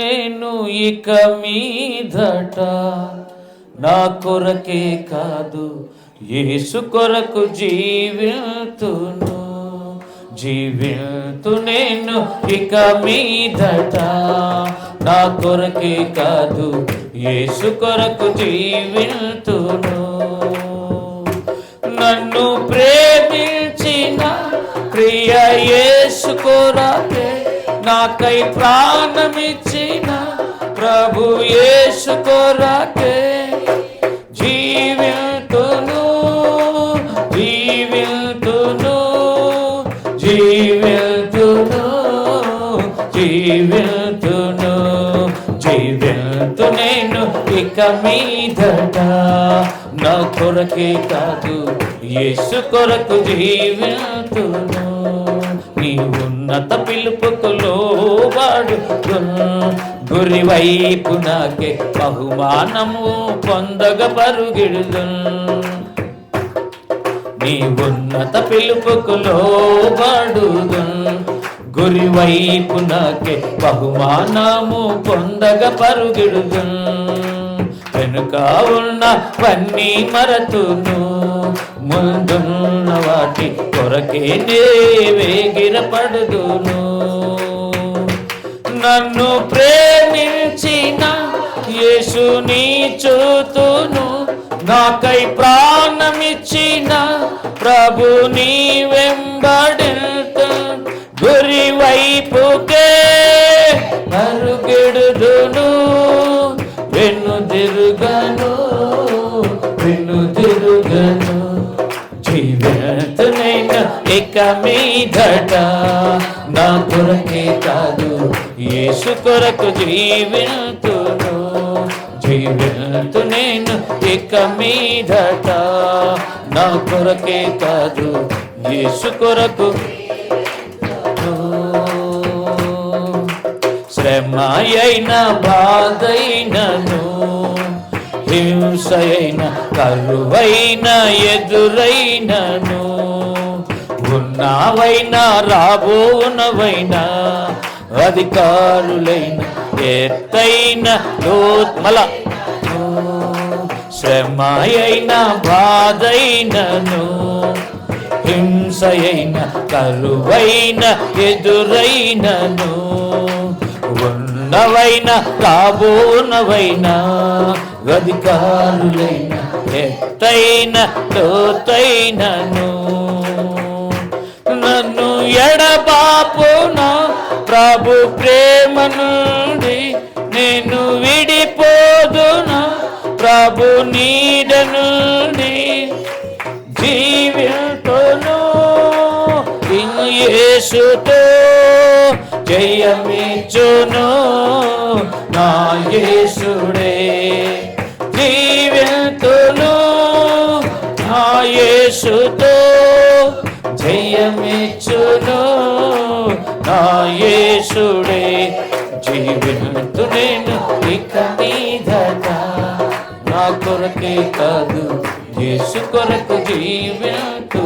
నేను ఇక మీదట నా కొరకే కాదు యేసు కొరకు జీవితును నేను ఇక మీదట నా కొరకే కాదు యేసు కొరకు జీవితును. నన్ను ప్రేమించిన ప్రియ యేసు కొరకే నాకై ప్రాణమిచ్చిన ప్రభు యేసు కొరకే జీవితును నేను ఇక మీదట నా కొరకే కాదు యేసు కొరకు జీవితును. నీ ఉన్నత పిలుపుకు లోబడు గురి వైపు నాకే బహుమానము పొందగ పరుగిడుదు. నీ ఉన్నత పిలుపుకు లోబడుదు గురి వైపు నాకే బహుమానము పొందగ పరుగిడుదు. వెనుక ఉన్నవన్నీ మరతును ముందున్న వాటి కొరకే నే వేగిరపడుదును. నన్ను ప్రేమించిన యేసుని చూతును నాకై ప్రాణమిచ్చిన ప్రభు నీ వెంబడితు గురి వైపుకే పరుగెడుదును. వెన్నుదిరుగను జీవితనైన ఇక మీదట నా కొరకే కాదు యేసు కొరకు జీవితును నేను ఇక మీదట నా కొరకే కాదు యేసు కొరకు. శ్రమ అయిన బాధైనను హింసైన కరువైన ఎదురైనను ఉన్నవైనా రాబోనవైనా అధికారులైన ఎత్తైన లోత్మల శ్రమ అయిన బాధైనను హింసైన కరువైన ఎదురైనను ఉన్నవైనా కాబోనవైనా అధికారులైన ఎత్తైన లోతైనను నన్ను ఎడబాపున ప్రభు ప్రేమ నుండి నేను విడిపోదునా ప్రభు నీడ నుండి జీవితును యేసుతో జయమిచ్చును నా యేసుడే జీవితును నా యేసుతో జయమిచ్చును నా యేసుడే జీవితు నేను ఇక మీదట నా కొరకే కాదు యేసు కొరకు జీవితు